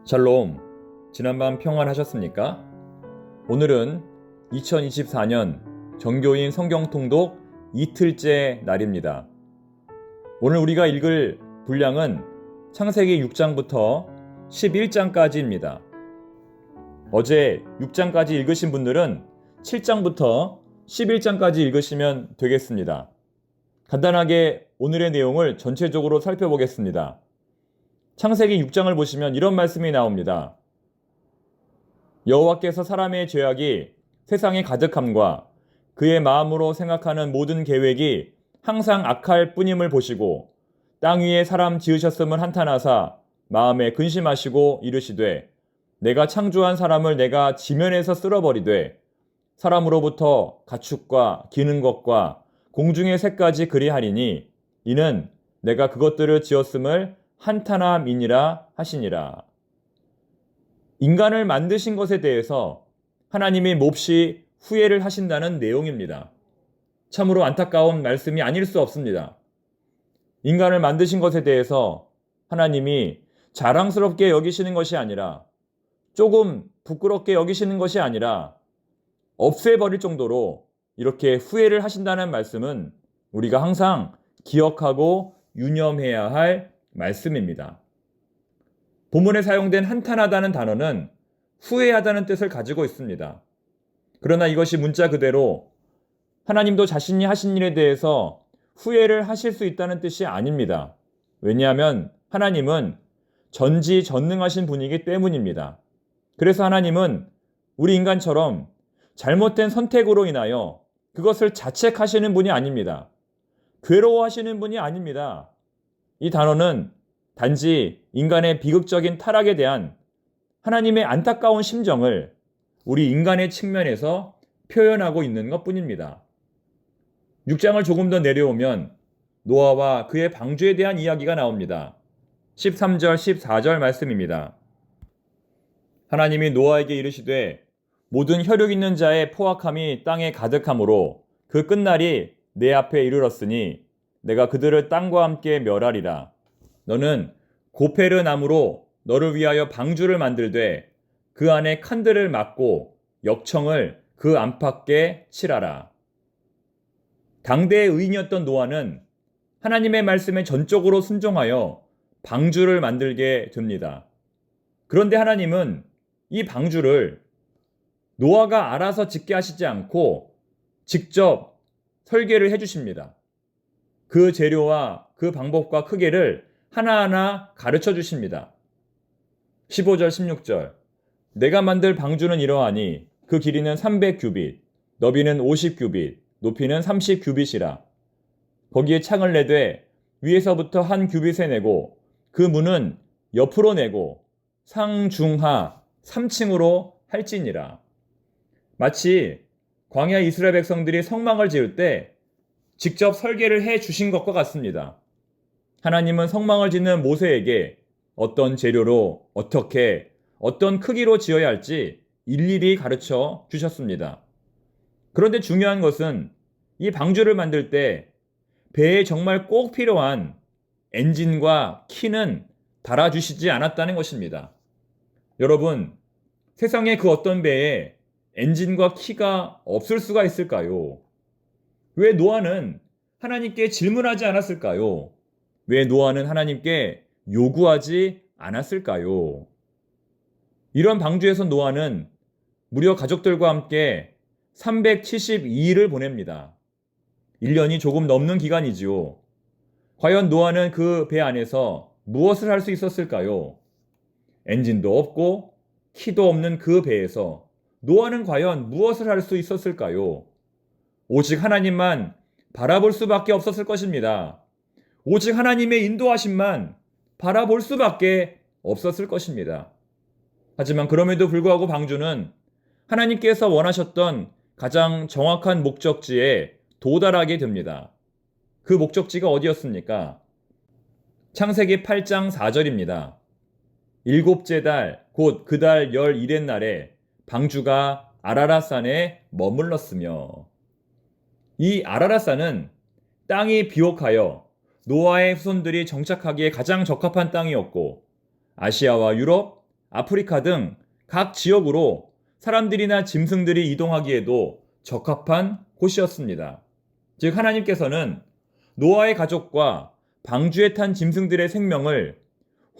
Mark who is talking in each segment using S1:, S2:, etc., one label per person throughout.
S1: 샬롬, 지난밤 평안하셨습니까? 오늘은 2024년 정교인 성경통독 이틀째 날입니다. 오늘 우리가 읽을 분량은 창세기 6장부터 11장까지입니다. 어제 6장까지 읽으신 분들은 7장부터 11장까지 읽으시면 되겠습니다. 간단하게 오늘의 내용을 전체적으로 살펴보겠습니다. 창세기 6장을 보시면 이런 말씀이 나옵니다. 여호와께서 사람의 죄악이 세상에 가득함과 그의 마음으로 생각하는 모든 계획이 항상 악할 뿐임을 보시고 땅 위에 사람 지으셨음을 한탄하사 마음에 근심하시고 이르시되 내가 창조한 사람을 내가 지면에서 쓸어버리되 사람으로부터 가축과 기는 것과 공중의 새까지 그리하리니 이는 내가 그것들을 지었음을 한탄함이니라 하시니라. 인간을 만드신 것에 대해서 하나님이 몹시 후회를 하신다는 내용입니다. 참으로 안타까운 말씀이 아닐 수 없습니다. 인간을 만드신 것에 대해서 하나님이 자랑스럽게 여기시는 것이 아니라 조금 부끄럽게 여기시는 것이 아니라 없애버릴 정도로 이렇게 후회를 하신다는 말씀은 우리가 항상 기억하고 유념해야 할 말씀입니다. 본문에 사용된 한탄하다는 단어는 후회하다는 뜻을 가지고 있습니다. 그러나 이것이 문자 그대로 하나님도 자신이 하신 일에 대해서 후회를 하실 수 있다는 뜻이 아닙니다. 왜냐하면 하나님은 전지전능하신 분이기 때문입니다. 그래서 하나님은 우리 인간처럼 잘못된 선택으로 인하여 그것을 자책하시는 분이 아닙니다. 괴로워하시는 분이 아닙니다. 이 단어는 단지 인간의 비극적인 타락에 대한 하나님의 안타까운 심정을 우리 인간의 측면에서 표현하고 있는 것뿐입니다. 6장을 조금 더 내려오면 노아와 그의 방주에 대한 이야기가 나옵니다. 13절, 14절 말씀입니다. 하나님이 노아에게 이르시되 모든 혈육 있는 자의 포악함이 땅에 가득하므로 그 끝날이 내 앞에 이르렀으니 내가 그들을 땅과 함께 멸하리라. 너는 고페르 나무로 너를 위하여 방주를 만들되 그 안에 칸들을 막고 역청을 그 안팎에 칠하라. 당대의 의인이었던 노아는 하나님의 말씀에 전적으로 순종하여 방주를 만들게 됩니다. 그런데 하나님은 이 방주를 노아가 알아서 짓게 하시지 않고 직접 설계를 해주십니다. 그 재료와 그 방법과 크기를 하나하나 가르쳐 주십니다. 15절, 16절. 내가 만들 방주는 이러하니 그 길이는 300규빗, 너비는 50규빗, 높이는 30규빗이라. 거기에 창을 내되 위에서부터 한 규빗에 내고 그 문은 옆으로 내고 상중하 3층으로 할지니라. 마치 광야 이스라엘 백성들이 성막을 지을 때 직접 설계를 해 주신 것과 같습니다. 하나님은 성막을 짓는 모세에게 어떤 재료로 어떻게 어떤 크기로 지어야 할지 일일이 가르쳐 주셨습니다. 그런데 중요한 것은 이 방주를 만들 때 배에 정말 꼭 필요한 엔진과 키는 달아주시지 않았다는 것입니다. 여러분, 세상에 그 어떤 배에 엔진과 키가 없을 수가 있을까요? 왜 노아는 하나님께 질문하지 않았을까요? 왜 노아는 하나님께 요구하지 않았을까요? 이런 방주에서 노아는 무려 가족들과 함께 372일을 보냅니다. 1년이 조금 넘는 기간이지요. 과연 노아는 그 배 안에서 무엇을 할 수 있었을까요? 엔진도 없고 키도 없는 그 배에서 노아는 과연 무엇을 할 수 있었을까요? 오직 하나님만 바라볼 수밖에 없었을 것입니다. 오직 하나님의 인도하심만 바라볼 수밖에 없었을 것입니다. 하지만 그럼에도 불구하고 방주는 하나님께서 원하셨던 가장 정확한 목적지에 도달하게 됩니다. 그 목적지가 어디였습니까? 창세기 8장 4절입니다. 일곱째 달, 곧 그 달 11의 날에 방주가 아라랏산에 머물렀으며. 이 아라랏산은 땅이 비옥하여 노아의 후손들이 정착하기에 가장 적합한 땅이었고 아시아와 유럽, 아프리카 등 각 지역으로 사람들이나 짐승들이 이동하기에도 적합한 곳이었습니다. 즉 하나님께서는 노아의 가족과 방주에 탄 짐승들의 생명을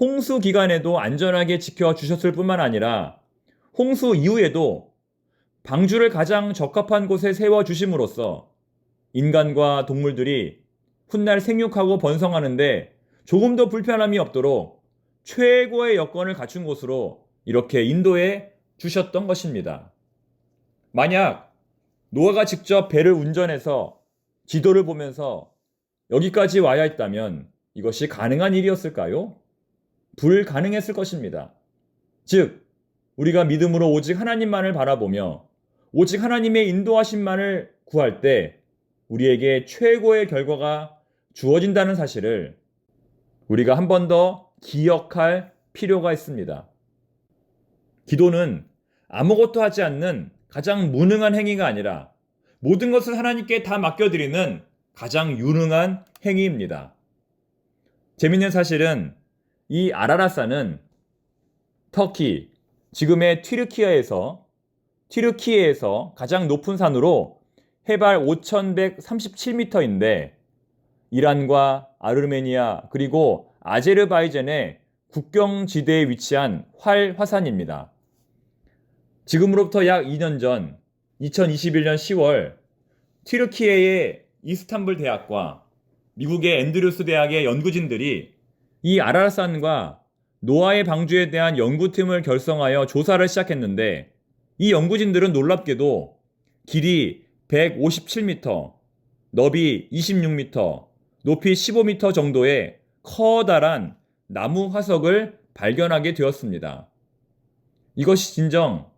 S1: 홍수 기간에도 안전하게 지켜주셨을 뿐만 아니라 홍수 이후에도 방주를 가장 적합한 곳에 세워주심으로써 인간과 동물들이 훗날 생육하고 번성하는데 조금 더 불편함이 없도록 최고의 여건을 갖춘 곳으로 이렇게 인도해 주셨던 것입니다. 만약 노아가 직접 배를 운전해서 지도를 보면서 여기까지 와야 했다면 이것이 가능한 일이었을까요? 불가능했을 것입니다. 즉, 우리가 믿음으로 오직 하나님만을 바라보며 오직 하나님의 인도하심만을 구할 때 우리에게 최고의 결과가 주어진다는 사실을 우리가 한 번 더 기억할 필요가 있습니다. 기도는 아무것도 하지 않는 가장 무능한 행위가 아니라 모든 것을 하나님께 다 맡겨드리는 가장 유능한 행위입니다. 재밌는 사실은 이 아라랏산은 터키, 지금의 튀르키예에서 가장 높은 산으로 해발 5,137m인데 이란과 아르메니아 그리고 아제르바이잔의 국경지대에 위치한 활화산입니다. 지금으로부터 약 2년 전 2021년 10월 튀르키예의 이스탄불 대학과 미국의 앤드류스 대학의 연구진들이 이 아라랏산과 노아의 방주에 대한 연구팀을 결성하여 조사를 시작했는데 이 연구진들은 놀랍게도 길이 157m, 너비 26m, 높이 15m 정도의 커다란 나무 화석을 발견하게 되었습니다. 이것이 진정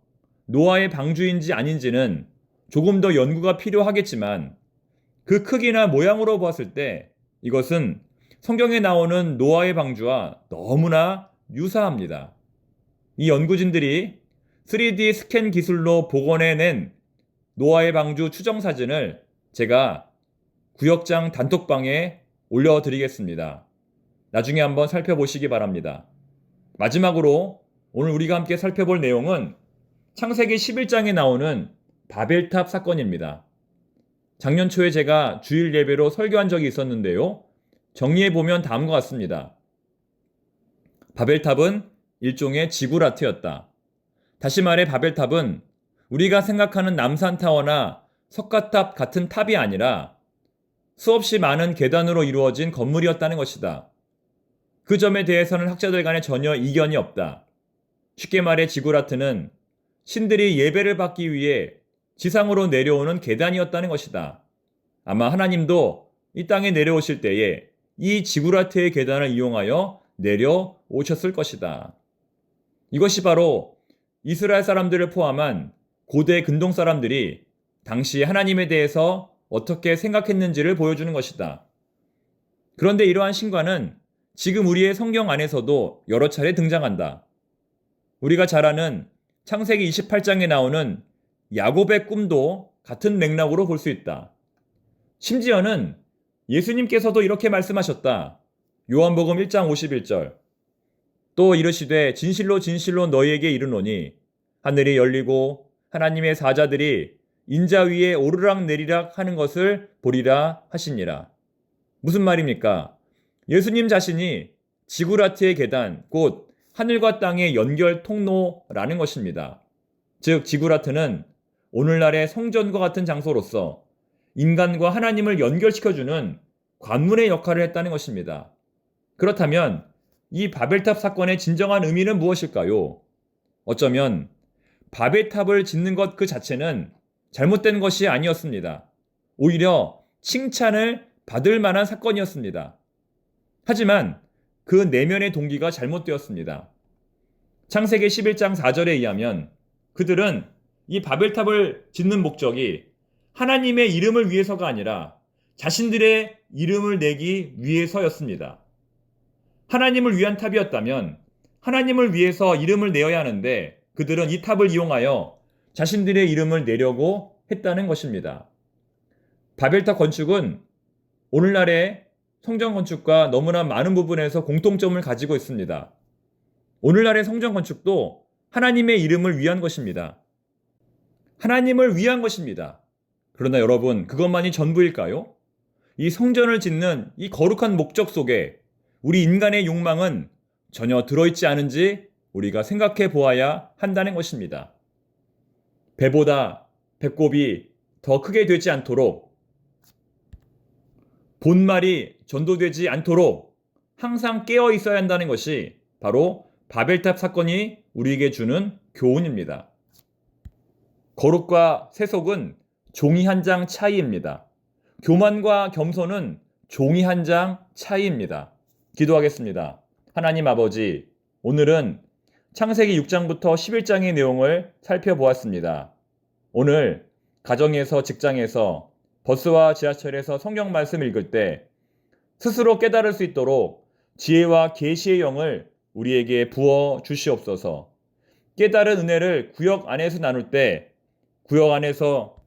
S1: 노아의 방주인지 아닌지는 조금 더 연구가 필요하겠지만 그 크기나 모양으로 보았을 때 이것은 성경에 나오는 노아의 방주와 너무나 유사합니다. 이 연구진들이 3D 스캔 기술로 복원해낸 노아의 방주 추정 사진을 제가 구역장 단톡방에 올려드리겠습니다. 나중에 한번 살펴보시기 바랍니다. 마지막으로 오늘 우리가 함께 살펴볼 내용은 창세기 11장에 나오는 바벨탑 사건입니다. 작년 초에 제가 주일 예배로 설교한 적이 있었는데요. 정리해보면 다음과 같습니다. 바벨탑은 일종의 지구라트였다. 다시 말해 바벨탑은 우리가 생각하는 남산타워나 석가탑 같은 탑이 아니라 수없이 많은 계단으로 이루어진 건물이었다는 것이다. 그 점에 대해서는 학자들 간에 전혀 이견이 없다. 쉽게 말해 지구라트는 신들이 예배를 받기 위해 지상으로 내려오는 계단이었다는 것이다. 아마 하나님도 이 땅에 내려오실 때에 이 지구라트의 계단을 이용하여 내려오셨을 것이다. 이것이 바로 이스라엘 사람들을 포함한 고대 근동 사람들이 당시 하나님에 대해서 어떻게 생각했는지를 보여주는 것이다. 그런데 이러한 신과는 지금 우리의 성경 안에서도 여러 차례 등장한다. 우리가 잘 아는 창세기 28장에 나오는 야곱의 꿈도 같은 맥락으로 볼 수 있다. 심지어는 예수님께서도 이렇게 말씀하셨다. 요한복음 1장 51절. 또 이르시되 진실로 진실로 너희에게 이르노니 하늘이 열리고 하나님의 사자들이 인자 위에 오르락 내리락 하는 것을 보리라 하시니라. 무슨 말입니까? 예수님 자신이 지구라트의 계단, 곧 하늘과 땅의 연결 통로라는 것입니다. 즉 지구라트는 오늘날의 성전과 같은 장소로서 인간과 하나님을 연결시켜주는 관문의 역할을 했다는 것입니다. 그렇다면 이 바벨탑 사건의 진정한 의미는 무엇일까요? 어쩌면 바벨탑을 짓는 것 그 자체는 잘못된 것이 아니었습니다. 오히려 칭찬을 받을 만한 사건이었습니다. 하지만 그 내면의 동기가 잘못되었습니다. 창세기 11장 4절에 의하면 그들은 이 바벨탑을 짓는 목적이 하나님의 이름을 위해서가 아니라 자신들의 이름을 내기 위해서였습니다. 하나님을 위한 탑이었다면 하나님을 위해서 이름을 내어야 하는데 그들은 이 탑을 이용하여 자신들의 이름을 내려고 했다는 것입니다. 바벨탑 건축은 오늘날의 성전 건축과 너무나 많은 부분에서 공통점을 가지고 있습니다. 오늘날의 성전 건축도 하나님의 이름을 위한 것입니다. 하나님을 위한 것입니다. 그러나 여러분, 그것만이 전부일까요? 이 성전을 짓는 이 거룩한 목적 속에 우리 인간의 욕망은 전혀 들어있지 않은지 우리가 생각해 보아야 한다는 것입니다. 배보다 배꼽이 더 크게 되지 않도록, 본말이 전도되지 않도록 항상 깨어 있어야 한다는 것이 바로 바벨탑 사건이 우리에게 주는 교훈입니다. 거룩과 세속은 종이 한 장 차이입니다. 교만과 겸손은 종이 한 장 차이입니다. 기도하겠습니다. 하나님 아버지, 오늘은 창세기 6장부터 11장의 내용을 살펴보았습니다. 오늘 가정에서, 직장에서, 버스와 지하철에서 성경 말씀 읽을 때 스스로 깨달을 수 있도록 지혜와 계시의 영을 우리에게 부어 주시옵소서. 깨달은 은혜를 구역 안에서 나눌 때 구역 안에서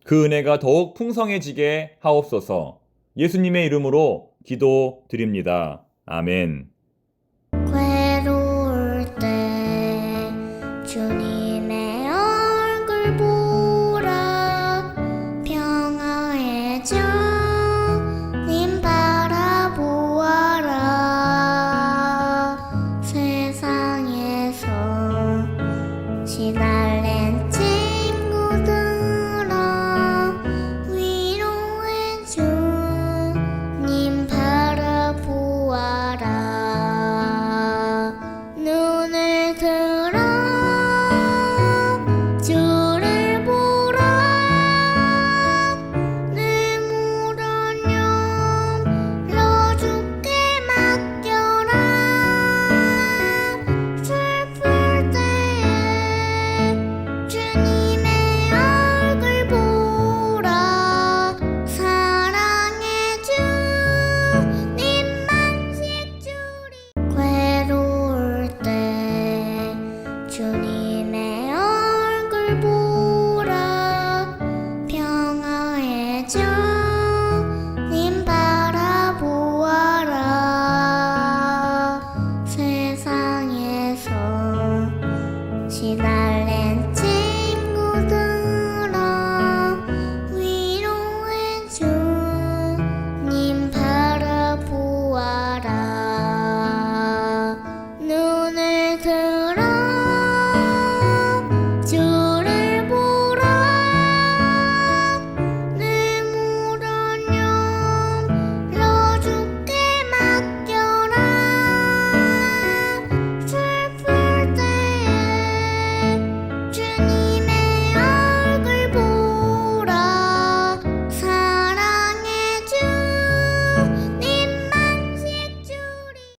S1: 그 은혜가 더욱 풍성해지게 하옵소서. 예수님의 이름으로 기도드립니다. 아멘.
S2: 괴로울 때 주님의 얼굴 보라 평화해져 님 바라보아라 세상에서 시달린 친구들아 위로해줘 님 바라보아라 눈을 들어 주를 보라 내 모든 염려 주께 맡겨라 슬플 때에 주님의 얼굴 보라 사랑해 주님만 식주리 괴로울 때 주님의 얼굴 보라 평화해져 님 바라보아라 세상에서 시달